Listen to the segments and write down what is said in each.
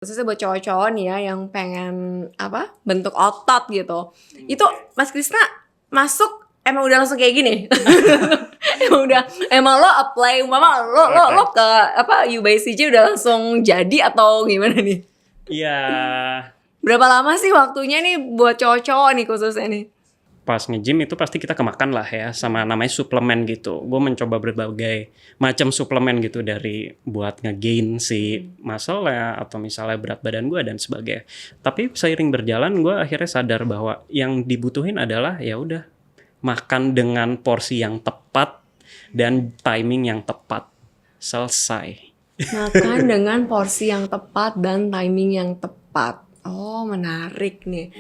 Khususnya buat cowok-cowok nih ya yang pengen bentuk otot gitu. Itu Mas Krisna masuk emang udah langsung kayak gini. emang lo apply lo ke UBCJ udah langsung jadi atau gimana nih? Iya, Berapa lama sih waktunya nih buat cowok-cowok nih khususnya nih? pas nge-gym itu pasti kita kemakan lah ya sama namanya suplemen gitu. Gue mencoba berbagai macam suplemen gitu dari buat nge-gain si muscle ya atau misalnya berat badan gue dan sebagainya. Tapi seiring berjalan gue akhirnya sadar bahwa yang dibutuhin adalah ya udah makan dengan porsi yang tepat dan timing yang tepat. Selesai. Makan dengan porsi yang tepat dan timing yang tepat. Oh, menarik nih.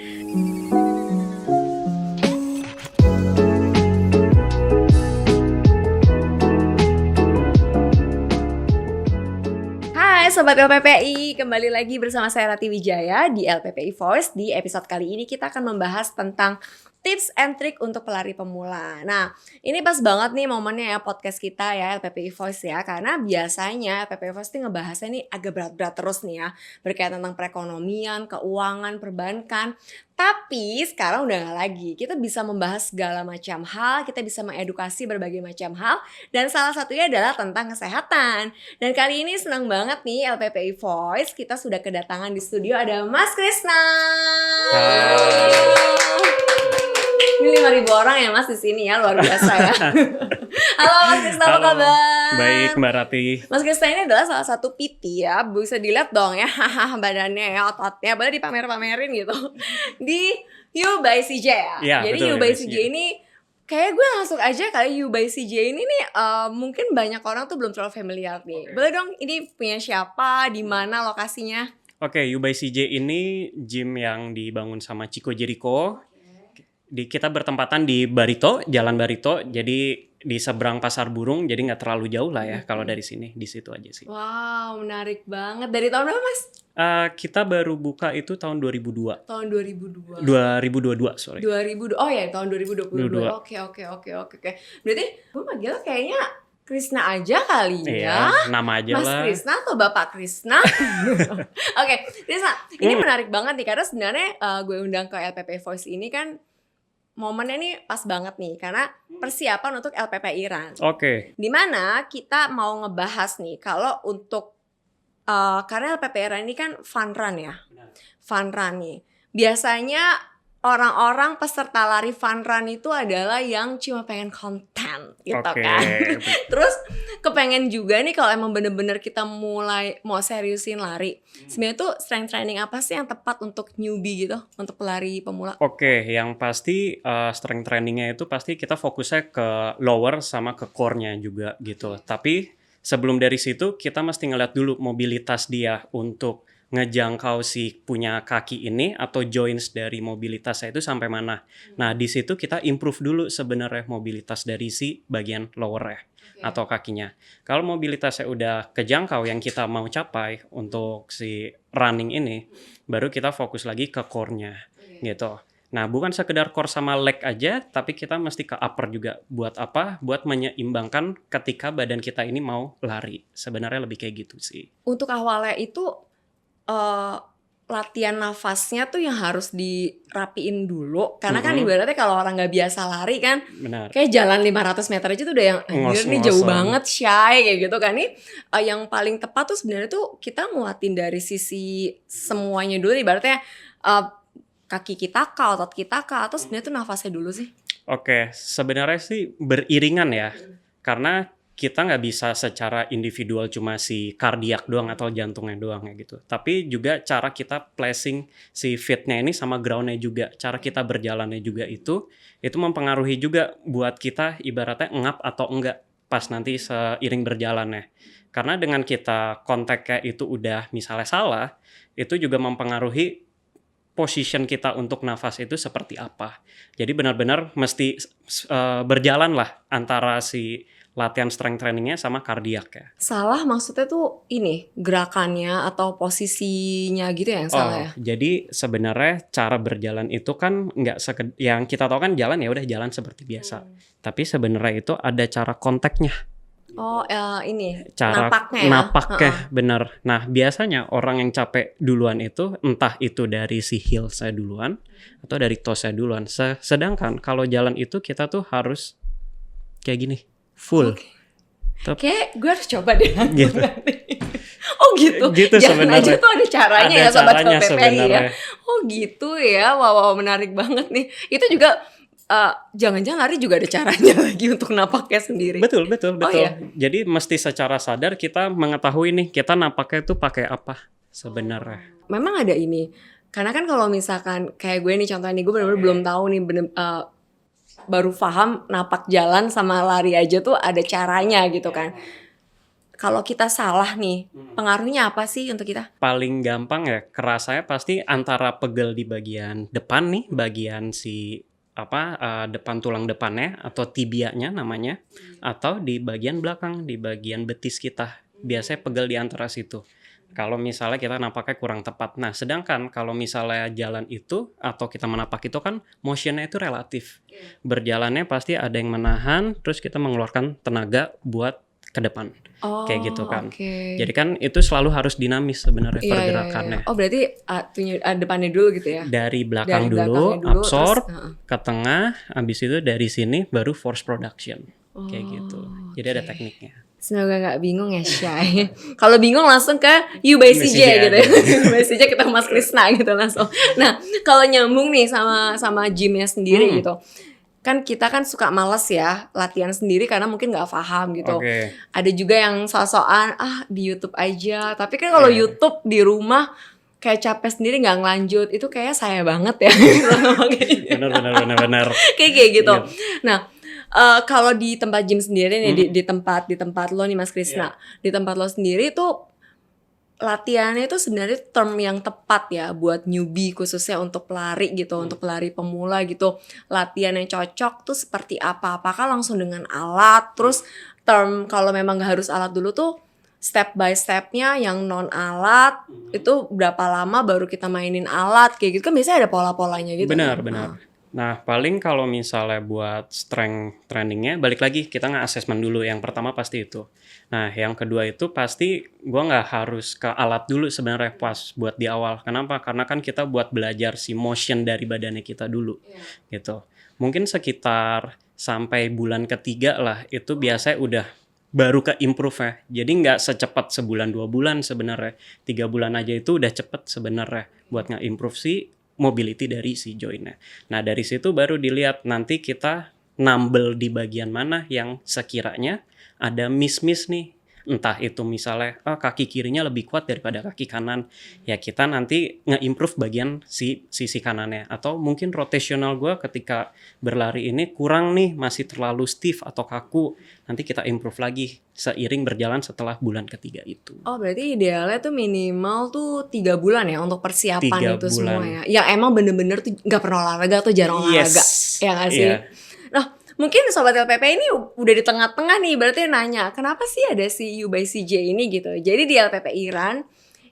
Hai Sobat LPPI, kembali lagi bersama saya Rati Wijaya di LPPI Voice. Di episode kali ini kita akan membahas tentang tips and trick untuk pelari pemula. Nah, ini pas banget nih momennya ya podcast kita ya LPPI Voice ya. Karena biasanya LPPI Voice ini ngebahasnya nih agak berat-berat terus nih ya. Berkaitan tentang perekonomian, keuangan, perbankan. Tapi sekarang udah gak lagi. Kita bisa membahas segala macam hal, kita bisa mengedukasi berbagai macam hal. Dan salah satunya adalah tentang kesehatan. Dan kali ini senang banget nih LPPI Voice. Kita sudah kedatangan di studio ada Mas Krisna. Ini 5.000 orang ya Mas di sini ya, luar biasa ya. Halo Mas Krisna, apa kabar? Baik Mbak Rati. Mas Krisna ini adalah salah satu PT ya, bisa dilihat dong ya, badannya ya, ototnya, boleh dipamer-pamerin gitu. Di You by CJ ya. Ya, jadi betul, You by by CJ CJ. ini kayak gue langsung aja kali You by CJ ini nih mungkin banyak orang tuh belum terlalu familiar nih. Boleh dong ini punya siapa, di mana lokasinya? Oke, Yubai CJ ini gym yang dibangun sama Chico Jericho. Kita bertempatan di Barito, Jalan Barito. Jadi di seberang Pasar Burung, jadi nggak terlalu jauh lah ya kalau dari sini, di situ aja sih. Wow, menarik banget. Dari tahun berapa Mas? Kita baru buka itu tahun 2002. Tahun 2002. 2022, sorry. 2000, oh ya tahun 2022. 22. Oke. Berarti gue manggilnya kayaknya Krisna aja kali ya. Iya, nama aja Mas lah. Krisna atau Bapak Krisna? Oke, Krisna, ini menarik banget nih karena sebenarnya gue undang ke LPP Voice ini kan momennya nih pas banget nih karena persiapan untuk LPP Iran. Oke. Dimana kita mau ngebahas nih kalau untuk karena LPP Iran ini kan fun run ya. Fun run nih. Biasanya orang-orang peserta lari fun run itu adalah yang cuma pengen konten gitu kan. Terus kepengen juga nih kalau emang bener-bener kita mulai mau seriusin lari. Sebenarnya tuh strength training apa sih yang tepat untuk newbie gitu, untuk pelari pemula? Oke, yang pasti strength trainingnya itu pasti kita fokusnya ke lower sama ke core-nya juga gitu. Tapi sebelum dari situ kita mesti ngeliat dulu mobilitas dia untuk ngejangkau si punya kaki ini atau joints dari mobilitasnya itu sampai mana. Nah, di situ kita improve dulu sebenarnya mobilitas dari si bagian lower ya atau kakinya. Kalau mobilitasnya udah kejangkau yang kita mau capai untuk si running ini, baru kita fokus lagi ke core-nya gitu. Nah, bukan sekedar core sama leg aja, tapi kita mesti ke upper juga. Buat apa? Buat menyeimbangkan ketika badan kita ini mau lari. Sebenarnya lebih kayak gitu sih. Untuk awalnya itu latihan nafasnya tuh yang harus dirapiin dulu. Karena kan ibaratnya kalau orang gak biasa lari kan, Benar. kayak jalan 500 meter aja tuh udah yang anjir nih jauh banget, shy kayak gitu kan. Nih yang paling tepat tuh sebenarnya tuh kita nguatin dari sisi semuanya dulu. Ibaratnya kaki kita kah, otot kita kah, atau sebenarnya tuh nafasnya dulu sih? Oke, sebenarnya sih beriringan ya. Karena kita nggak bisa secara individual cuma si kardiak doang atau jantungnya doang ya gitu. Tapi juga cara kita placing si fitnya ini sama groundnya juga. Cara kita berjalannya juga itu mempengaruhi juga buat kita ibaratnya ngap atau enggak pas nanti seiring berjalannya. Karena dengan kita kontaknya itu udah misalnya salah, itu juga mempengaruhi position kita untuk nafas itu seperti apa. Jadi benar-benar mesti berjalan lah antara si latihan strength trainingnya sama kardiak ya. Salah maksudnya tuh ini gerakannya atau posisinya gitu ya yang salah ya? Jadi sebenarnya cara berjalan itu kan nggak yang kita tahu kan jalan ya udah jalan seperti biasa. Tapi sebenarnya itu ada cara kontaknya. Oh, ini Cara napaknya ya. napaknya Heeh. bener. Nah, biasanya orang yang capek duluan itu entah itu dari si heelsnya duluan atau dari toesnya duluan. Sedangkan kalau jalan itu kita tuh harus kayak gini, full. Oke. Tep, Kayak gue harus coba deh gitu. nanti. Oh gitu. Gitu Jalan aja sebenarnya. tuh ada caranya Ada ya sobat caranya LPPI ya. sebenarnya. Oh gitu ya. Wow, wow, menarik banget nih. Itu juga jangan-jangan lari juga ada caranya lagi untuk napaknya sendiri. Betul, betul, Oh betul. ya. Jadi mesti secara sadar kita mengetahui nih kita napaknya tuh pakai apa sebenarnya. Memang ada ini. Karena kan kalau misalkan kayak gue nih contohnya nih gue bener-bener belum tahu nih baru paham napak jalan sama lari aja tuh ada caranya gitu kan. Kalau kita salah nih, pengaruhnya apa sih untuk kita? Paling gampang ya kerasanya pasti antara pegel di bagian depan nih, bagian si depan tulang depannya atau tibianya namanya, atau di bagian belakang, di bagian betis kita. Biasanya pegel di antara situ. Kalau misalnya kita napaknya kurang tepat. Nah, sedangkan kalau misalnya jalan itu atau kita menapak itu kan motionnya itu relatif. Berjalannya pasti ada yang menahan, terus kita mengeluarkan tenaga buat ke depan. Oh, Kayak gitu kan. oke. Jadi kan itu selalu harus dinamis sebenarnya Iya, iya, pergerakannya. iya. Oh, berarti depannya dulu gitu ya? Dari belakang Dari dulu, belakangnya dulu, absorb terus, ke tengah, habis itu dari sini baru force production. Kayak Oh, gitu. Jadi ada oke. tekniknya. Semoga nggak bingung ya, Syai. Kalau bingung langsung ke U by CJ gitu ya. U by CJ kita Mas Krisna gitu langsung. Nah, kalau nyambung nih sama gymnya sendiri gitu. Kan kita kan suka males ya latihan sendiri karena mungkin nggak paham gitu. Oke. Ada juga yang sok-sokan di YouTube aja. Tapi kan kalau YouTube di rumah kayak capek sendiri nggak ngelanjut, itu kayaknya saya banget ya. Benar. Kayak gitu. Iya. Nah, kalau di tempat gym sendiri nih, di tempat lo nih Mas Krisna, di tempat lo sendiri tuh latihannya itu sebenarnya term yang tepat ya buat newbie khususnya untuk pelari gitu, untuk pelari pemula gitu. Latihan yang cocok tuh seperti apa? Apakah langsung dengan alat? Terus term kalau memang gak harus alat dulu tuh step by stepnya yang non alat itu berapa lama baru kita mainin alat kayak gitu kan biasanya ada pola-polanya gitu. Benar. Kan? Nah, paling kalau misalnya buat strength trainingnya, balik lagi kita nge-assessment dulu. Yang pertama pasti itu. Nah, yang kedua itu pasti gua nggak harus ke alat dulu sebenarnya pas buat di awal. Kenapa? Karena kan kita buat belajar si motion dari badannya kita dulu, gitu. Mungkin sekitar sampai bulan ketiga lah, itu biasanya udah baru ke improve ya. Jadi nggak secepat sebulan 2 bulan sebenarnya. 3 bulan aja itu udah cepet sebenarnya buat nge-improve si mobility dari si jointnya. Nah dari situ baru dilihat nanti kita nambel di bagian mana yang sekiranya ada miss nih. Entah itu misalnya kaki kirinya lebih kuat daripada kaki kanan. Ya kita nanti nge-improve bagian si sisi kanannya. Atau mungkin rotational gue ketika berlari ini kurang nih, masih terlalu stiff atau kaku. Nanti kita improve lagi seiring berjalan setelah bulan ketiga itu. Oh berarti idealnya tuh minimal tuh 3 bulan ya untuk persiapan 3 itu bulan. semua ya. Yang emang bener-bener tuh gak pernah olahraga atau jarang olahraga. Ya gak sih? Iya. Nah mungkin Sobat LPP ini udah di tengah-tengah nih. Berarti nanya kenapa sih ada si U by CJ ini gitu. Jadi di LPP Iran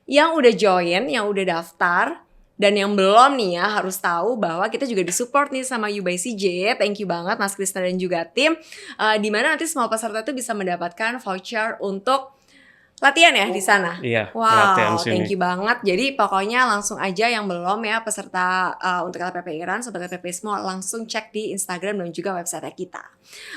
yang udah join, yang udah daftar dan yang belum nih ya harus tahu bahwa kita juga disupport nih sama U by CJ. Thank you banget Mas Krisna dan juga tim. Dimana nanti semua peserta tuh bisa mendapatkan voucher untuk latihan ya di sana. Iya, latihan Wow, sini. thank you banget. Jadi pokoknya langsung aja yang belum ya peserta untuk LPP Iran, Sobat LPP semua langsung cek di Instagram dan juga website kita.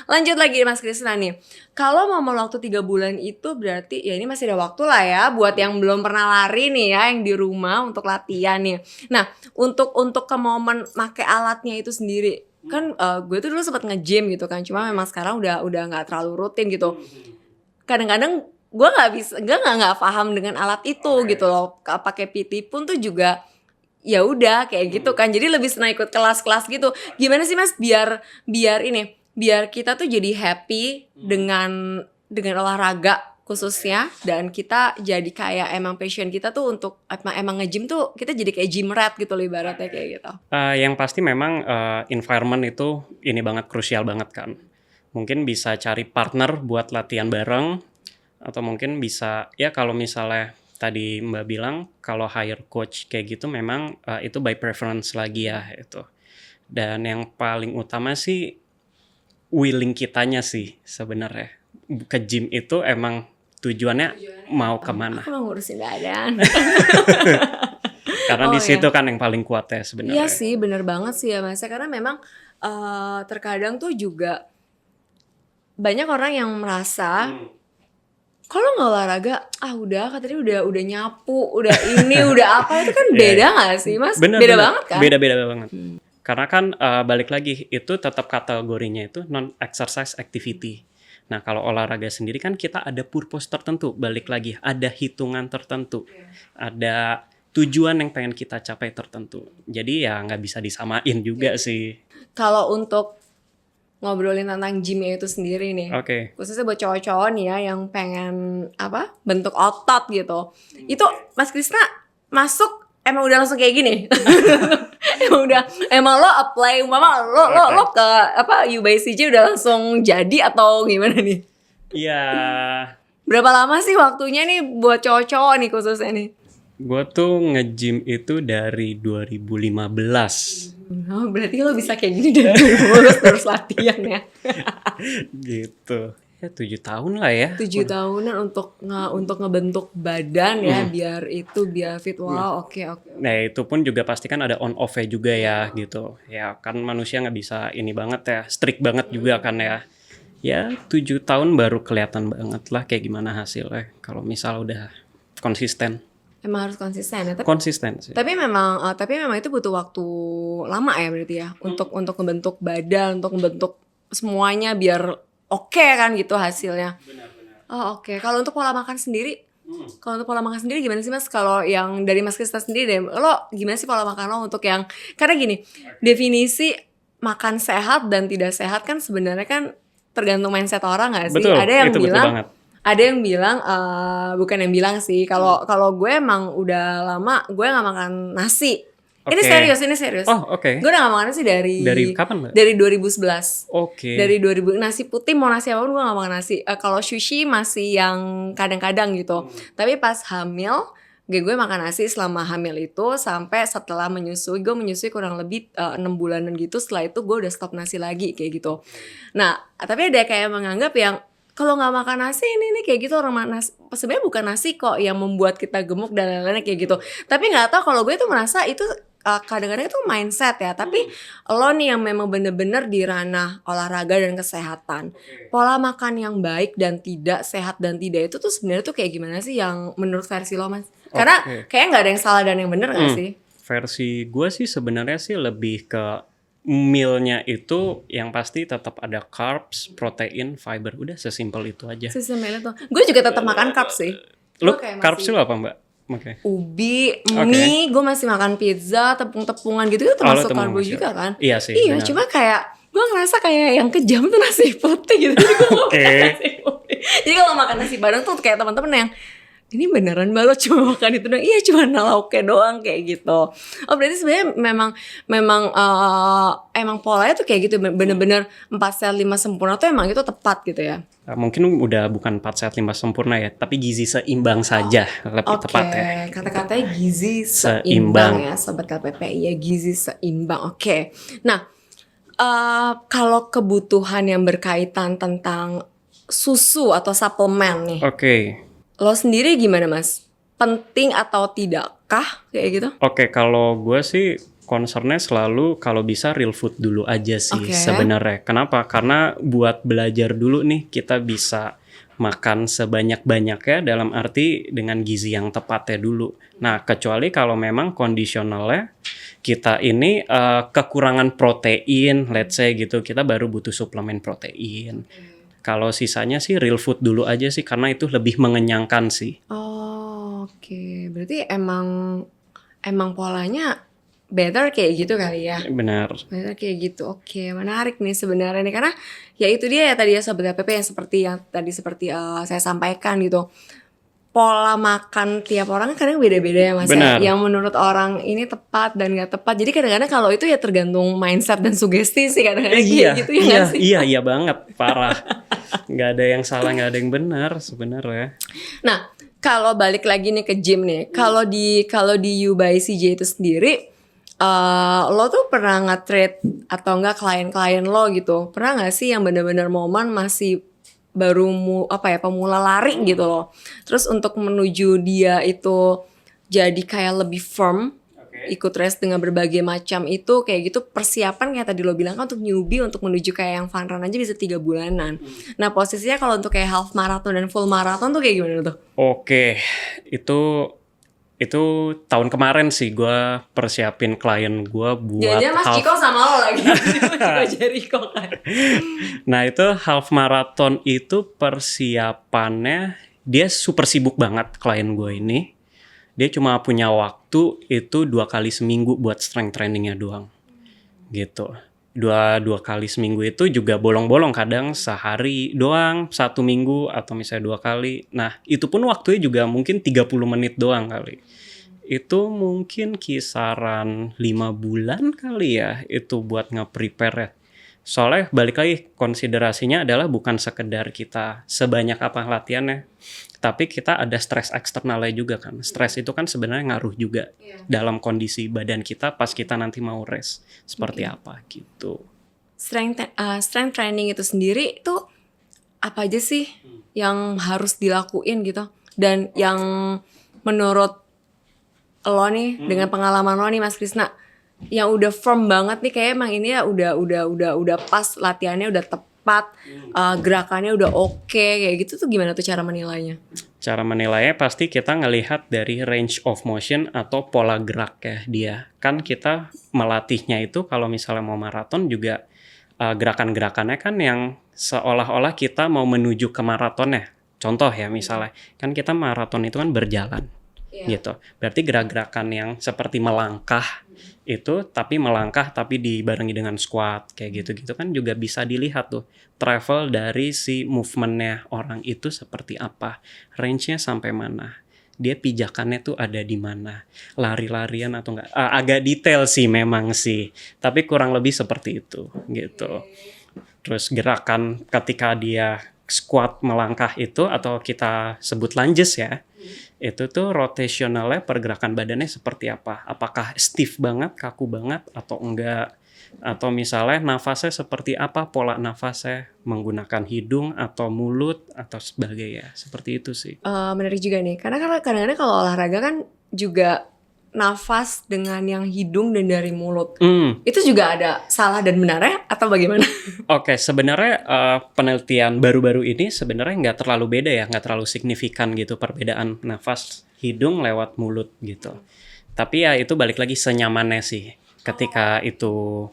Lanjut lagi Mas Krisna nih. Kalau mau waktu 3 bulan itu berarti ya ini masih ada waktu lah ya buat yang belum pernah lari nih ya yang di rumah untuk latihan nih. Nah, untuk ke momen make alatnya itu sendiri kan gue tuh dulu sempat nge-gym gitu kan. Cuma memang sekarang udah nggak terlalu rutin gitu. Kadang-kadang gue nggak paham dengan alat itu gitu loh. Pakai PT pun tuh juga ya udah kayak gitu kan. Jadi lebih senang ikut kelas-kelas gitu. Gimana sih Mas biar kita tuh jadi happy dengan olahraga khususnya dan kita jadi kayak emang passion kita tuh untuk emang nge-gym tuh kita jadi kayak gym rat gitu loh ibaratnya kayak gitu. Yang pasti memang environment itu ini banget krusial banget kan. Mungkin bisa cari partner buat latihan bareng. Atau mungkin bisa ya kalau misalnya tadi Mbak bilang kalau hire coach kayak gitu memang itu by preference lagi ya itu. Dan yang paling utama sih willing kitanya sih sebenarnya. ke gym itu emang tujuannya mau kemana. Aku mau ngurusin badan. Karena Oh, di situ iya. kan yang paling kuat ya Iya sebenarnya. sih, bener banget sih ya Mas. Karena memang terkadang tuh juga banyak orang yang merasa kalau nggak olahraga, udah katanya udah nyapu, udah ini, udah apa itu kan Iya, beda iya. nggak sih Mas? Bener, Beda bener. banget kan? Beda banget. Karena kan balik lagi itu tetap kategorinya itu non exercise activity. Nah, kalau olahraga sendiri kan kita ada purpose tertentu, balik lagi ada hitungan tertentu. Ada tujuan yang pengen kita capai tertentu. Jadi ya nggak bisa disamain juga sih. Kalau untuk ngobrolin tentang gymnya itu sendiri nih, Oke. khususnya buat cowok-cowok nih ya yang pengen bentuk otot gitu, itu Mas Krisna masuk emang udah langsung kayak gini. emang lo apply umpama lo ke UBCJ udah langsung jadi atau gimana nih? Iya, Berapa lama sih waktunya nih buat cowok-cowok nih khususnya nih? gue tuh nge-gym itu dari 2015. Oh, berarti lo bisa kayak gini dari dulu terus latihan ya. Gitu. Ya 7 tahun lah ya. 7 tahunan untuk ngebentuk badan ya biar fit. Wow, oke. Nah itu pun juga pasti kan ada on off-nya juga ya gitu. Ya kan manusia nggak bisa ini banget ya, strict banget juga kan ya. Ya 7 tahun baru kelihatan banget lah kayak gimana hasilnya. Kalau misal udah konsisten. Emang harus konsisten ya. Konsisten sih. Tapi memang itu butuh waktu lama ya berarti ya untuk ngebentuk badan, untuk ngebentuk semuanya biar oke kan gitu hasilnya. Benar-benar. Oh, oke. Kalau untuk pola makan sendiri, gimana sih Mas? Kalau yang dari Mas Krista sendiri deh, lo gimana sih pola makan lo untuk yang karena gini, definisi makan sehat dan tidak sehat kan sebenarnya kan tergantung mindset orang nggak sih? Betul, Ada yang itu betul bilang banget. ada yang bilang bukan yang bilang sih. Kalau gue emang udah lama gue nggak makan nasi. Ini Oke. serius. Oh oke. Gue udah gak makan nasi dari kapan Mbak? Dari 2011. Oke. Dari 2000 nasi putih mau nasi apapun gue gak makan nasi. Kalau sushi masih yang kadang-kadang gitu. Tapi pas hamil, gue makan nasi selama hamil itu sampai setelah menyusui. Gue menyusui kurang lebih 6 bulanan gitu. Setelah itu gue udah stop nasi lagi kayak gitu. Nah, tapi ada kayak menganggap yang kalau nggak makan nasi ini kayak gitu orang nasi sebenarnya bukan nasi kok yang membuat kita gemuk dan lain-lain kayak gitu. Tapi nggak tahu kalau gue tuh merasa itu kadang-kadang itu mindset ya. Tapi lo nih yang memang bener-bener di ranah olahraga dan kesehatan, pola makan yang baik dan tidak sehat dan tidak itu tuh sebenarnya tuh kayak gimana sih yang menurut versi lo Mas? Karena kayaknya nggak ada yang salah dan yang bener nggak sih? Versi gue sih sebenarnya sih lebih ke mealnya itu yang pasti tetap ada carbs, protein, fiber. Udah sesimpel itu aja. Sesimpel itu. Gue juga tetap makan carbs sih. Lu Kayak carbs masih lu apa Mbak? Oke. ubi, mie, gue masih makan pizza, tepung-tepungan gitu itu termasuk tepung karbo masih. juga kan? Iya sih, Iya, benar. cuma kayak gue ngerasa kayak yang kejam tuh nasi putih gitu. Jadi gue mau makan nasi putih. Jadi kalau makan nasi padang tuh kayak teman-teman yang ini beneran Mbak lo cuma makan itu doang? Iya cuma lauknya doang kayak gitu. Oh berarti sebenarnya memang emang polanya tuh kayak gitu bener-bener 4 sehat 5 sempurna tuh emang itu tepat gitu ya. Mungkin udah bukan 4 sehat 5 sempurna ya, tapi gizi seimbang saja lebih tepat ya. Kata-katanya gizi Seimbang. seimbang ya Sobat KPPI ya, gizi seimbang. Oke. Nah, kalau kebutuhan yang berkaitan tentang susu atau suplemen nih, Oke. lo sendiri gimana Mas? Penting atau tidakkah kayak gitu? Oke, kalau gue sih concernnya selalu kalau bisa real food dulu aja sih Oke. sebenarnya. Kenapa? Karena buat belajar dulu nih kita bisa makan sebanyak-banyaknya dalam arti dengan gizi yang tepatnya dulu. Nah, kecuali kalau memang kondisionalnya kita ini kekurangan protein, let's say gitu, kita baru butuh suplemen protein. Kalau sisanya sih real food dulu aja sih karena itu lebih mengenyangkan sih. Oh, oke. Berarti emang polanya better kayak gitu kali ya. Benar. Bener kayak gitu. Oke, menarik nih sebenarnya nih karena ya itu dia ya tadi ya Sobat KPP yang seperti saya sampaikan gitu. Pola makan tiap orang kan kadang beda-beda ya Mas. Benar. Yang menurut orang ini tepat dan gak tepat. Jadi kadang-kadang kalau itu ya tergantung mindset dan sugesti sih kadang-kadang Iya, kayak gitu ya nggak sih? iya banget, parah. Nggak ada yang salah, nggak ada yang benar sebenarnya. Nah, kalau balik lagi nih ke gym nih. Kalau di You by CJ itu sendiri lo tuh pernah nge-treat atau enggak klien-klien lo gitu? Pernah nggak sih yang benar-benar momen masih pemula lari gitu loh. Terus untuk menuju dia itu jadi kayak lebih firm, ikut race dengan berbagai macam itu kayak gitu, persiapan kayak tadi lo bilang kan untuk newbie untuk menuju kayak yang fun run aja bisa 3 bulanan. Nah posisinya kalau untuk kayak half marathon dan full marathon tuh kayak gimana tuh? Oke, itu tahun kemarin sih gue persiapin klien gue buat Jangan-jangan Mas Ciko sama lo lagi. Ciko Jericho kan. Nah itu half marathon itu persiapannya dia super sibuk banget klien gue ini. Dia cuma punya waktu itu 2 kali seminggu buat strength trainingnya doang. Gitu. Dua kali seminggu itu juga bolong-bolong, kadang sehari doang, 1 minggu atau misalnya 2 kali. Nah itu pun waktunya juga mungkin 30 menit doang kali. Itu mungkin kisaran 5 bulan kali ya itu buat nge-prepare ya. Soalnya balik lagi konsiderasinya adalah bukan sekedar kita sebanyak apa latihannya, tapi kita ada stres eksternalnya juga kan. Stres itu kan sebenarnya ngaruh juga dalam kondisi badan kita pas kita nanti mau race seperti apa gitu. Strength training itu sendiri itu apa aja sih yang harus dilakuin gitu? Dan yang menurut lo nih dengan pengalaman lo nih Mas Krisna, yang udah firm banget nih kayak emang ini ya udah pas latihannya udah tepat, gerakannya udah oke kayak gitu tuh gimana tuh cara menilainya? Cara menilainya pasti kita ngelihat dari range of motion atau pola gerak ya dia. Kan kita melatihnya itu kalau misalnya mau maraton juga gerakan-gerakannya kan yang seolah-olah kita mau menuju ke maratonnya. Contoh ya misalnya, kan kita maraton itu kan berjalan. Gitu. Berarti gerak-gerakan yang seperti melangkah itu tapi dibarengi dengan squat kayak gitu-gitu kan juga bisa dilihat tuh travel dari si movementnya orang itu seperti apa, range-nya sampai mana, dia pijakannya tuh ada di mana, lari-larian atau enggak, agak detail sih memang sih, tapi kurang lebih seperti itu gitu. Terus gerakan ketika dia squat melangkah itu atau kita sebut lunges ya, itu tuh rotationalnya pergerakan badannya seperti apa, apakah stiff banget, kaku banget atau enggak, atau misalnya nafasnya seperti apa, pola nafasnya menggunakan hidung atau mulut atau sebagainya, seperti itu sih. Menarik juga nih, karena kadang-kadang kalau olahraga kan juga nafas dengan yang hidung dan dari mulut. Itu juga ada salah dan benarnya atau bagaimana? Oke, sebenarnya penelitian baru-baru ini sebenarnya nggak terlalu beda ya, nggak terlalu signifikan gitu perbedaan nafas hidung lewat mulut gitu. Tapi ya itu balik lagi senyamannya sih ketika itu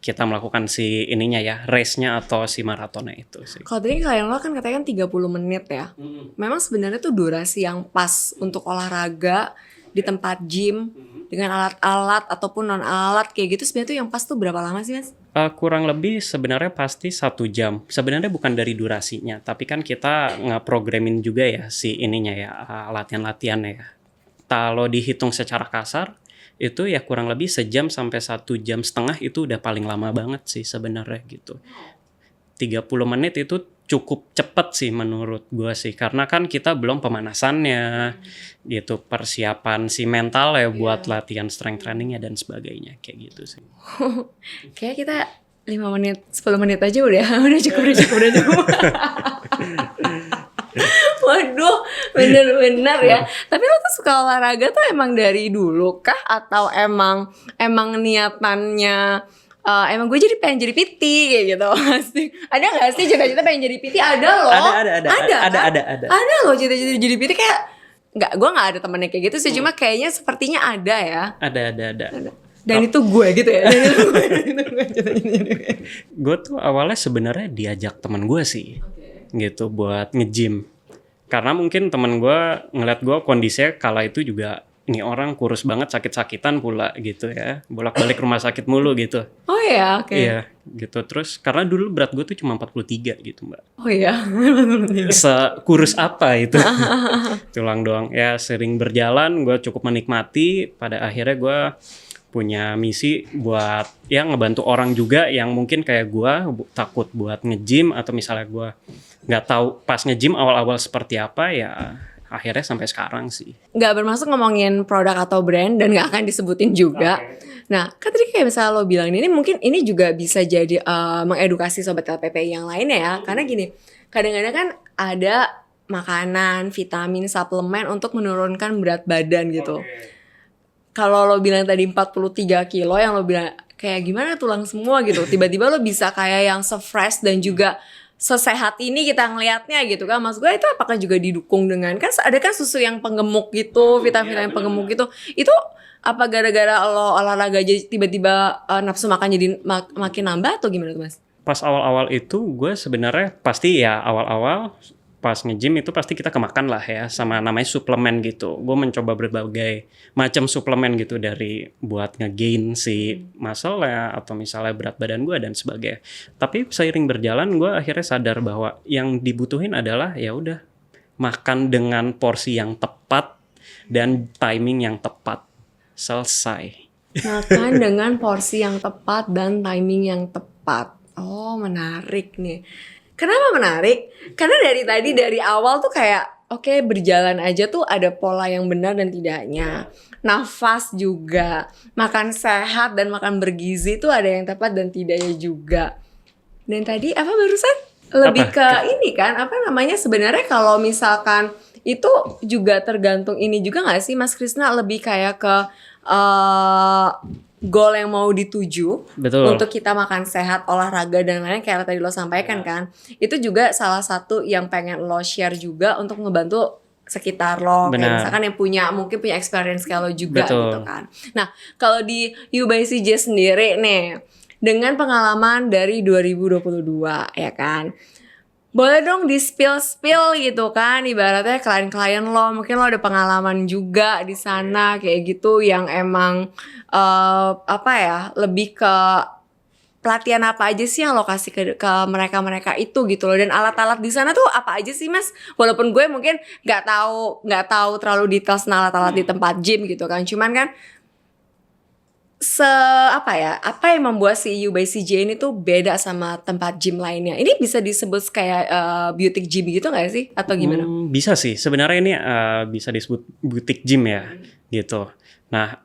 kita melakukan si ininya ya, race-nya atau si maratonnya itu sih. Kalau tadi klien lo kan katanya kan 30 menit ya. Memang sebenarnya tuh durasi yang pas untuk olahraga di tempat gym dengan alat-alat ataupun non alat kayak gitu sebenarnya tuh yang pas tuh berapa lama sih Mas? Kurang lebih sebenarnya pasti 1 jam. Sebenarnya bukan dari durasinya, tapi kan kita nge-programin juga ya si ininya ya, latihan-latihannya ya. Kalau dihitung secara kasar itu ya kurang lebih 1 jam sampai 1,5 jam itu udah paling lama banget sih sebenarnya gitu. 30 menit itu cukup cepet sih menurut gue sih, karena kan kita belum pemanasannya gitu, persiapan si mental ya buat latihan strength trainingnya dan sebagainya kayak gitu sih. Kayak kita 5 menit 10 menit aja udah cukup. Waduh, bener-bener ya. Tapi lo tuh suka olahraga tuh emang dari dulu kah atau emang niatannya emang gue pengen jadi PT kayak gitu pasti. Ada nggak sih cita-cita pengen jadi PT? Ada loh. Ada loh cita-cita jadi PT kayak nggak, gue nggak ada temennya kayak gitu sih. Cuma kayaknya sepertinya ada ya. Ada. Dan itu gue gitu ya. Gue tuh awalnya sebenarnya diajak teman gue sih, gitu buat nge-gym. Karena mungkin teman gue ngeliat gue kondisinya kala itu juga, ini orang kurus banget, sakit-sakitan pula gitu ya, bolak-balik rumah sakit mulu gitu. Oh ya, oke. Iya, gitu. Terus karena dulu berat gue tuh cuma 43 gitu mbak. Oh iya. Sekurus apa itu? Tulang doang. Ya sering berjalan, gue cukup menikmati. Pada akhirnya gue punya misi buat ya ngebantu orang juga yang mungkin kayak gue takut buat nge-gym, atau misalnya gue nggak tahu pas nge-gym awal-awal seperti apa ya. Akhirnya sampai sekarang sih. Nggak bermaksud ngomongin produk atau brand dan nggak akan disebutin juga. Nah, kan tadi kayak misalnya lo bilang ini mungkin ini juga bisa jadi mengedukasi sobat LPPI yang lainnya ya. Karena gini, kadang-kadang kan ada makanan, vitamin, suplemen untuk menurunkan berat badan gitu. Kalau lo bilang tadi 43 kilo, yang lo bilang kayak gimana tulang semua gitu, tiba-tiba lo bisa kayak yang se-fresh dan juga sesehat ini kita ngelihatnya gitu kan. Mas gue itu apakah juga didukung dengan, kan ada kan susu yang penggemuk gitu, vitamin yang penggemuk gitu, itu apa gara-gara lo olahraga aja tiba-tiba nafsu makan jadi makin nambah atau gimana tuh Mas? Pas awal-awal itu gue sebenarnya pasti ya awal-awal pas nge-gym itu pasti kita kemakan lah ya sama namanya suplemen gitu. Gue mencoba berbagai macam suplemen gitu dari buat nge-gain si muscle ya atau misalnya berat badan gue dan sebagainya. Tapi seiring berjalan gue akhirnya sadar bahwa yang dibutuhin adalah ya udah makan dengan porsi yang tepat dan timing yang tepat. Selesai. Makan dengan porsi yang tepat dan timing yang tepat. Oh, menarik nih. Kenapa menarik? Karena dari awal tuh kayak oke, berjalan aja tuh ada pola yang benar dan tidaknya. Nafas juga, makan sehat dan makan bergizi tuh ada yang tepat dan tidaknya juga. Dan tadi apa barusan? Lebih ke ini kan, apa namanya, sebenarnya kalau misalkan itu juga tergantung ini juga gak sih Mas Krisna, lebih kayak ke goal yang mau dituju. Betul. Untuk kita makan sehat, olahraga dan lain-lain kayak tadi lo sampaikan kan. Itu juga salah satu yang pengen lo share juga untuk ngebantu sekitar lo. Kayak misalkan yang mungkin punya experience kayak lo juga. Betul. Gitu kan. Nah, kalau di You by CJ sendiri nih, dengan pengalaman dari 2022 ya kan, boleh dong di spill gitu kan, ibaratnya klien-klien lo, mungkin lo ada pengalaman juga di sana kayak gitu yang emang apa ya, lebih ke pelatihan apa aja sih yang lo kasih ke mereka itu gitu loh, dan alat-alat di sana tuh apa aja sih Mas? Walaupun gue mungkin nggak tahu terlalu detail tentang alat-alat di tempat gym gitu kan, cuman kan apa yang membuat si You by CJ ini tuh beda sama tempat gym lainnya? Ini bisa disebut kayak boutique gym gitu gak sih? Atau gimana? Bisa sih. Sebenarnya ini bisa disebut boutique gym ya, gitu. Nah,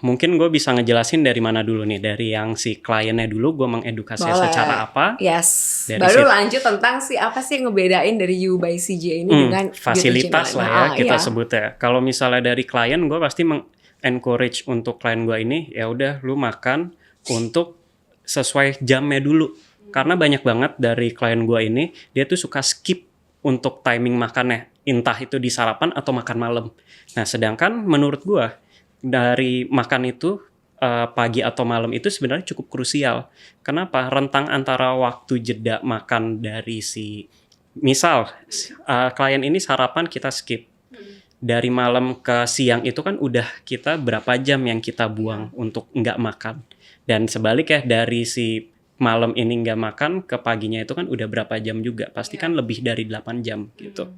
mungkin gue bisa ngejelasin dari mana dulu nih. Dari yang si kliennya dulu, gue mengedukasi secara apa. Yes. Dari baru lanjut tentang apa sih yang ngebedain dari You by CJ ini dengan fasilitas lah ya kita sebut ya. Kalau misalnya dari klien, gue pasti encourage untuk klien gue ini, ya udah lu makan untuk sesuai jamnya dulu. Karena banyak banget dari klien gue ini, dia tuh suka skip untuk timing makannya, entah itu di sarapan atau makan malam. Nah, sedangkan menurut gue dari makan itu pagi atau malam itu sebenarnya cukup krusial. Kenapa? Rentang antara waktu jeda makan dari misal klien ini sarapan kita skip. Dari malam ke siang itu kan udah kita berapa jam yang kita buang untuk nggak makan. Dan sebaliknya dari si malam ini nggak makan ke paginya itu kan udah berapa jam juga. Pasti kan lebih dari 8 jam gitu.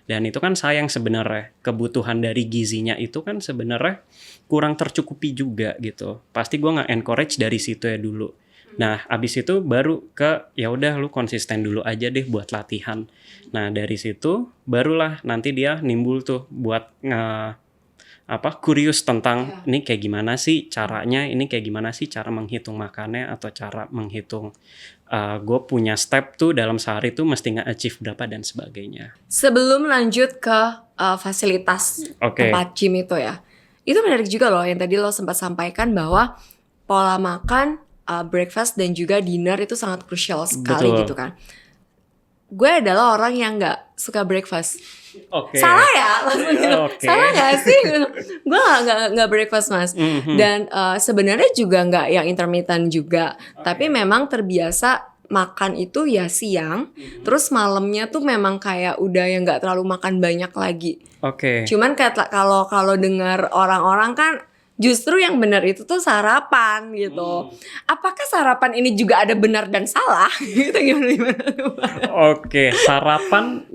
Dan itu kan sayang sebenarnya. Kebutuhan dari gizinya itu kan sebenarnya kurang tercukupi juga gitu. Pasti gue nggak encourage dari situ ya dulu. Nah, abis itu baru ke ya udah lu konsisten dulu aja deh buat latihan. Nah, dari situ barulah nanti dia nimbul tuh buat curious tentang ini kayak gimana sih caranya, ini kayak gimana sih cara menghitung makannya atau cara menghitung gue punya step tuh dalam sehari tuh mesti nge-achieve berapa dan sebagainya. Sebelum lanjut ke fasilitas tempat gym itu ya. Itu menarik juga loh yang tadi lo sempat sampaikan bahwa pola makan breakfast dan juga dinner itu sangat krusial sekali. Betul. Gitu kan. Gue adalah orang yang nggak suka breakfast. Salah ya? Salah nggak sih? Gue nggak breakfast Mas. Dan sebenarnya juga nggak yang intermittent juga. Tapi memang terbiasa makan itu ya siang. Terus malamnya tuh memang kayak udah yang nggak terlalu makan banyak lagi. Cuman kalau dengar orang-orang kan justru yang benar itu tuh sarapan gitu. Apakah sarapan ini juga ada benar dan salah? Gitu gimana?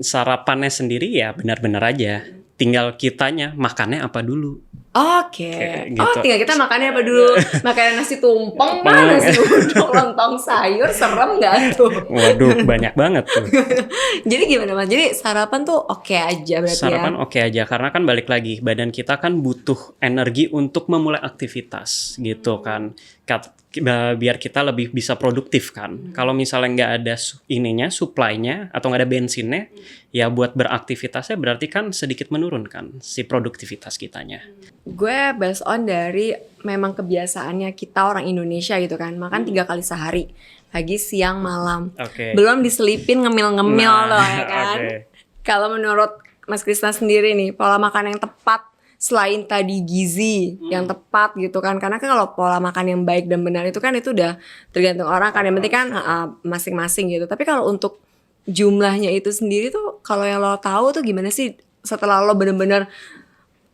Sarapannya sendiri ya benar-benar aja. Tinggal kitanya makannya apa dulu. Oke. Kayak Oh, gitu. tinggal kita makannya apa dulu? Makanan nasi tumpeng, nasi uduk, lontong sayur, serem nggak tuh? Waduh, banyak banget tuh. Jadi gimana Mas? Jadi sarapan tuh oke aja berarti Sarapan ya? oke aja karena kan balik lagi badan kita kan butuh energi untuk memulai aktivitas gitu kan. Biar kita lebih bisa produktif kan. Kalau misalnya nggak ada ininya, supply-nya atau nggak ada bensinnya, ya buat beraktivitasnya berarti kan sedikit menurun kan si produktivitas kitanya. Gue based on dari memang kebiasaannya kita orang Indonesia gitu kan, makan 3 kali sehari, pagi, siang, malam. Oke. Belum diselipin ngemil-ngemil Nah, loh ya kan. oke. Kalau menurut Mas Krisna sendiri nih, pola makan yang tepat selain tadi gizi yang tepat gitu kan, karena kan kalau pola makan yang baik dan benar itu kan itu udah tergantung orang kan, yang penting kan masing-masing gitu. Tapi kalau untuk jumlahnya itu sendiri tuh, kalau yang lo tahu tuh gimana sih setelah lo bener-bener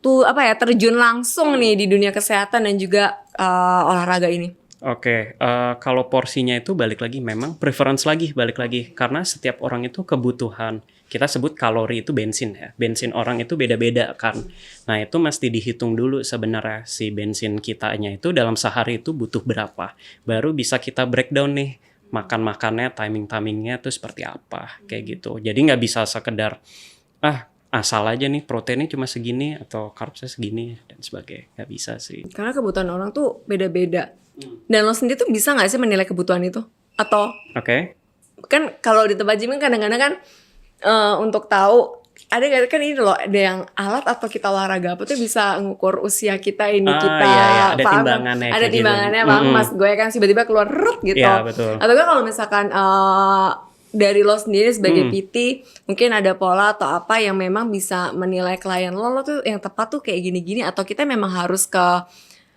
tuh apa ya terjun langsung nih di dunia kesehatan dan juga olahraga ini? Oke, kalau porsinya itu balik lagi memang preference lagi balik lagi karena setiap orang itu kebutuhan kita sebut kalori itu bensin ya. Bensin orang itu beda-beda kan. Nah, itu mesti dihitung dulu sebenarnya si bensin kitanya itu dalam sehari itu butuh berapa. Baru bisa kita breakdown nih makan-makannya, timing-timingnya itu seperti apa kayak gitu. Jadi nggak bisa sekedar asal aja nih proteinnya cuma segini atau carbsnya segini dan sebagainya. Nggak bisa sih. Karena kebutuhan orang tuh beda-beda. Dan lo sendiri tuh bisa nggak sih menilai kebutuhan itu? Atau Oke. kan kalau di tempat gym kan kadang-kadang kan untuk tahu ada kan ini loh, ada yang alat atau kita olahraga apa tuh bisa ngukur usia kita ini kita Iya, iya. Ada paham? timbangannya Ada kayak gitu. timbangannya bang Mas, gue kan tiba-tiba keluar rut gitu. Iya, betul. Atau kan kalau misalkan dari lo sendiri sebagai PT mungkin ada pola atau apa yang memang bisa menilai klien lo tuh yang tepat tuh kayak gini-gini, atau kita memang harus ke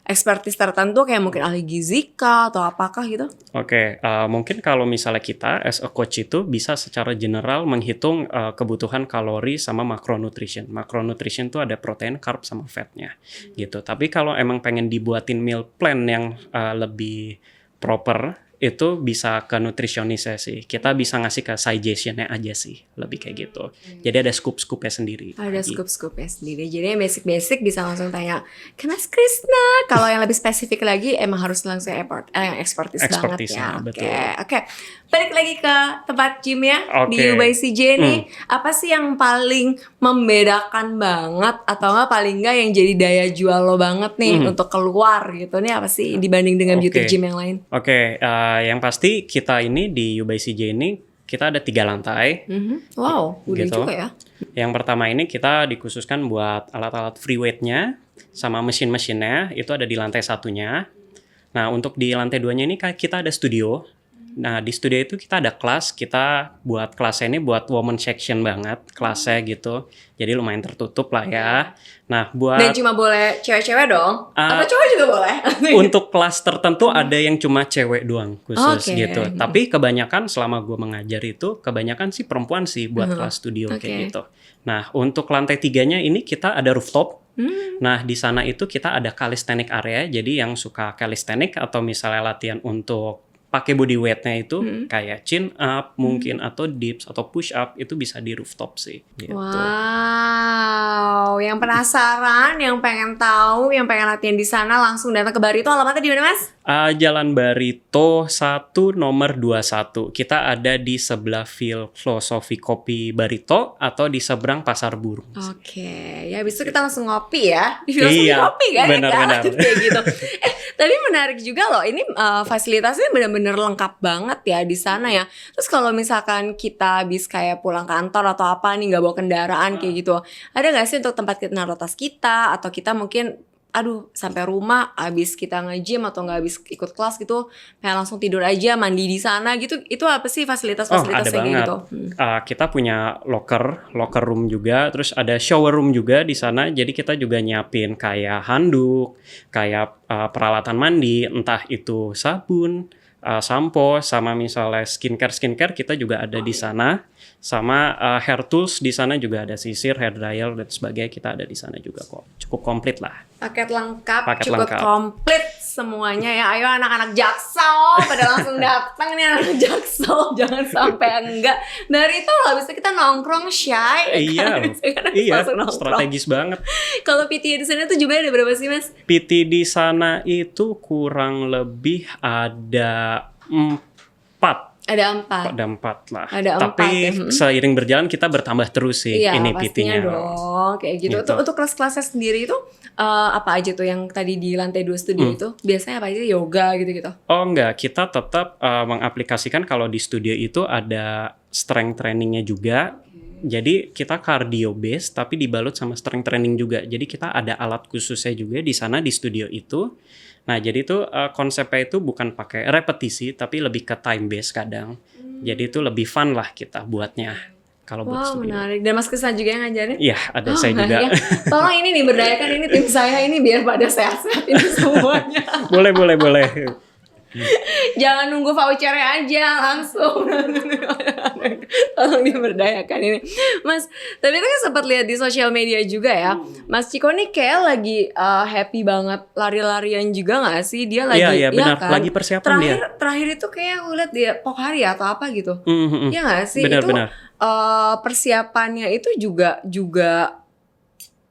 expertise tertentu kayak mungkin ahli gizi kah atau apakah gitu? Oke, mungkin kalau misalnya kita as a coach itu bisa secara general menghitung kebutuhan kalori sama macronutrition. Macronutrition itu ada protein, carb, sama fatnya gitu. Tapi kalau emang pengen dibuatin meal plan yang lebih proper, itu bisa ke nutritionisnya sih. Kita bisa ngasih ke suggestion-nya aja sih, lebih kayak gitu. Jadi ada scoop-scoopnya sendiri. Ada scoop-scoopnya sendiri. Jadi yang basic-basic bisa langsung tanya ke Mas Krisna. Kalau yang lebih spesifik lagi emang harus langsung yang expertise banget ya. Betul. Oke. Balik lagi ke tempat gym ya di Oke. UBCJ nih. Apa sih yang paling membedakan banget atau nggak paling nggak yang jadi daya jual lo banget nih untuk keluar gitu nih, apa sih dibanding dengan beauty Oke. gym yang lain? Oke, yang pasti kita ini di UBCJ ini kita ada 3 lantai. Wow, udah Gitu. juga ya. Yang pertama ini kita dikhususkan buat alat-alat free weight-nya sama mesin-mesinnya itu ada di lantai satunya. Nah, untuk di lantai 2-nya ini kita ada studio. Nah, di studio itu kita ada kelas, kita buat kelasnya ini buat woman section banget, kelasnya gitu. Jadi lumayan tertutup lah ya. Nah, buat Dan cuma boleh cewek-cewek dong? Atau cowok juga boleh? untuk kelas tertentu ada yang cuma cewek doang khusus Oke. gitu. Tapi kebanyakan selama gue mengajar itu, kebanyakan sih perempuan sih buat kelas studio Oke. kayak gitu. Nah, untuk lantai 3-nya ini kita ada rooftop. Nah, di sana itu kita ada calisthenic area. Jadi yang suka calisthenic atau misalnya latihan untuk pakai body weight-nya itu kayak chin up mungkin atau dips atau push up itu bisa di rooftop sih gitu. Wow, yang penasaran, yang pengen tahu, yang pengen latihan di sana langsung datang ke Barito. Alamatnya di mana, Mas? Jalan Barito 1 nomor 21. Kita ada di sebelah Filosofi Kopi Barito atau di seberang Pasar Burung. Oke, ya habis itu kita langsung ngopi ya. Di Filosofi Iya, Kopi kan? benar-benar. Ya, kayak gitu. Tapi menarik juga loh. Ini fasilitasnya benar-benar lengkap banget ya di sana ya. Terus kalau misalkan kita habis kayak pulang kantor atau apa nih nggak bawa kendaraan kayak gitu, ada nggak sih untuk tempat kita naruh tas kita, atau kita mungkin sampai rumah abis kita nge-gym atau nggak abis ikut kelas gitu kayak langsung tidur aja, mandi di sana gitu, itu apa sih fasilitas-fasilitas ada kayak banget. gitu? Kita punya locker room juga, terus ada shower room juga di sana. Jadi kita juga nyiapin kayak handuk, kayak peralatan mandi, entah itu sabun, sampo, sama misalnya skincare kita juga ada di sana. Sama hair tools di sana juga ada sisir, hair dryer dan sebagainya, kita ada di sana juga kok. Cukup komplit lah. Paket lengkap, Paket cukup lengkap. komplit semuanya ya. Ayo anak-anak Jaksel pada langsung datang nih anak Jaksel. Jangan sampai enggak. Dari itu lah bisa kita nongkrong Shay. Iya, iya, strategis banget. Kalau PT di sana tuh jumlahnya ada berapa sih Mas? PT di sana itu kurang lebih ada 4. Ada 4. Ada 4 lah. Ada 4, tapi ya. Seiring berjalan kita bertambah terus sih Iya, ini pastinya PT-nya. dong, kayak gitu. Gitu. Untuk kelas-kelasnya sendiri itu apa aja tuh yang tadi di lantai 2 studio itu? Biasanya apa aja? Yoga gitu-gitu? Oh enggak, kita tetap mengaplikasikan kalau di studio itu ada strength trainingnya juga. Jadi kita cardio base tapi dibalut sama strength training juga. Jadi kita ada alat khususnya juga di sana di studio itu. Nah jadi itu konsepnya itu bukan pakai repetisi tapi lebih ke time base kadang. Jadi itu lebih fun lah kita buatnya kalau buat Wow, studio. menarik. Dan Mas Krisna juga yang ngajarin? Iya, ada saya juga. Ya. Tolong ini nih, berdayakan ini tim saya ini biar pada sehat-sehat ini semuanya. Boleh. Jangan nunggu vouchernya aja, langsung. Tolong diberdayakan ini. Mas, tapi itu kan sempat lihat di sosial media juga ya. Mas Ciko nih kayak lagi happy banget lari-larian juga gak sih? Dia lagi, Iya, benar. kan? Lagi persiapan dia. Terakhir itu kayak aku lihat dia Pokhari atau apa gitu. Iya gak sih? Benar. Persiapannya itu juga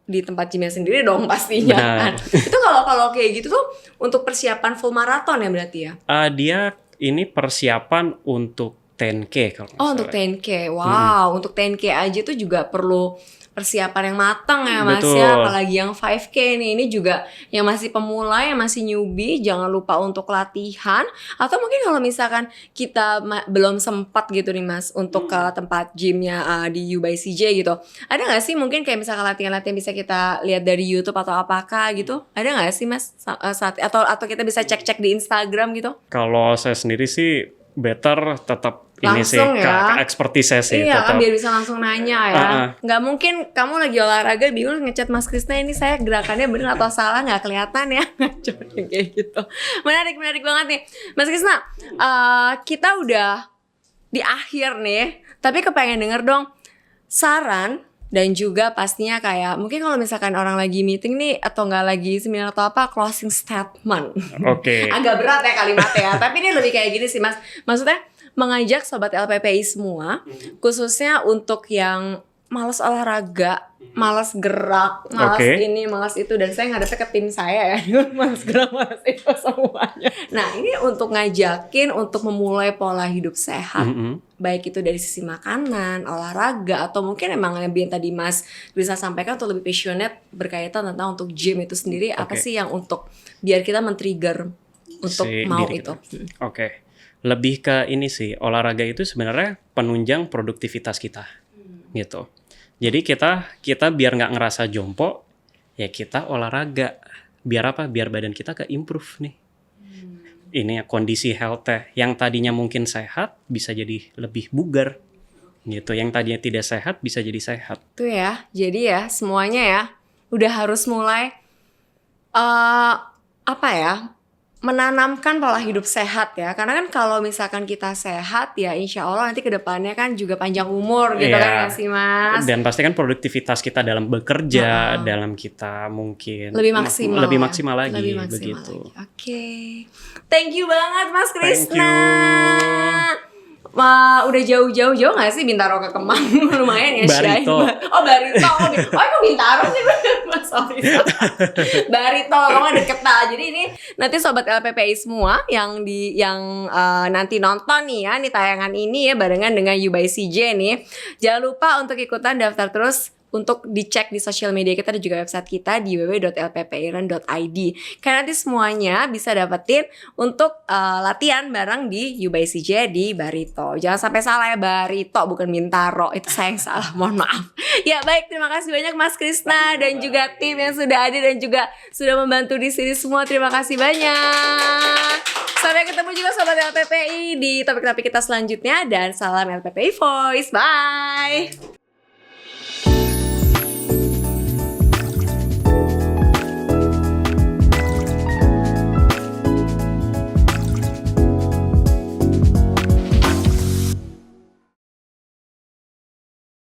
di tempat gymnya sendiri dong pastinya kan. Itu kalau kayak gitu tuh untuk persiapan full maraton ya berarti ya? Dia ini persiapan untuk 10K kalau nggak salah. Untuk 10K, wow. Untuk 10K aja tuh juga perlu persiapan yang matang ya Mas Betul. ya. Apalagi yang 5K nih, ini juga yang masih pemula, yang masih newbie, jangan lupa untuk latihan. Atau mungkin kalau misalkan kita belum sempat gitu nih Mas untuk ke tempat gymnya di U by CJ gitu, ada nggak sih mungkin kayak misalkan latihan-latihan bisa kita lihat dari YouTube atau apakah gitu? Ada nggak sih Mas atau kita bisa cek-cek di Instagram gitu? Kalau saya sendiri sih better tetap ini sih Langsung ya. ke expertise sih Iya kan tetap. biar bisa langsung nanya ya. Nggak mungkin kamu lagi olahraga bingung ngechat Mas Krisna ini saya gerakannya bener atau salah nggak kelihatan ya. Coba kayak gitu. Menarik banget nih. Mas Krisna, kita udah di akhir nih. Tapi kepengen denger dong saran dan juga pastinya kayak mungkin kalau misalkan orang lagi meeting nih atau nggak lagi seminar atau apa, closing statement. Oke. Agak berat ya kalimatnya, tapi ini lebih kayak gini sih Mas. Maksudnya mengajak sobat LPPI semua, khususnya untuk yang malas olahraga, malas gerak, malas ini, malas itu, dan saya ngadepnya ke tim saya ya, malas gerak, malas itu semuanya. Nah ini untuk ngajakin untuk memulai pola hidup sehat, baik itu dari sisi makanan, olahraga, atau mungkin emang yang tadi Mas bisa sampaikan untuk lebih passionate berkaitan tentang untuk gym itu sendiri, apa sih yang untuk biar kita men-trigger untuk mau itu? Oke. Lebih ke ini sih, olahraga itu sebenarnya penunjang produktivitas kita, gitu. Jadi kita biar nggak ngerasa jompo, ya kita olahraga. Biar apa? Biar badan kita ke-improve nih. Ini ya kondisi health-nya. Yang tadinya mungkin sehat, bisa jadi lebih bugar. Gitu. Yang tadinya tidak sehat, bisa jadi sehat. Tuh ya, jadi ya semuanya ya, udah harus mulai, menanamkan pola hidup sehat ya. Karena kan kalau misalkan kita sehat ya insya Allah nanti kedepannya kan juga panjang umur gitu kan ya sih Mas. Dan pasti kan produktivitas kita dalam bekerja, dalam kita mungkin lebih maksimal lagi begitu. Oke. Thank you banget Mas Krisna. Udah jauh gak sih Bintaro ke Kemang? Lumayan ya Barito. Barito. Kok Bintaro sih? Sorry. Barito, kamu deket lah. Jadi ini nanti sobat LPPI semua yang nanti nonton nih ya, nih tayangan ini ya barengan dengan U by CJ nih. Jangan lupa untuk ikutan daftar terus untuk dicek di sosial media kita dan juga website kita di www.lppirun.id. Karena nanti semuanya bisa dapetin untuk latihan bareng di U by CJ di Barito. Jangan sampai salah ya, Barito bukan Bintaro. Itu saya yang salah, mohon maaf. Ya baik, terima kasih banyak Mas Krisna dan juga tim yang sudah hadir dan juga sudah membantu di sini semua. Terima kasih banyak. Sampai ketemu juga sobat LPPI di topik-topik kita selanjutnya dan salam LPPI Voice. Bye.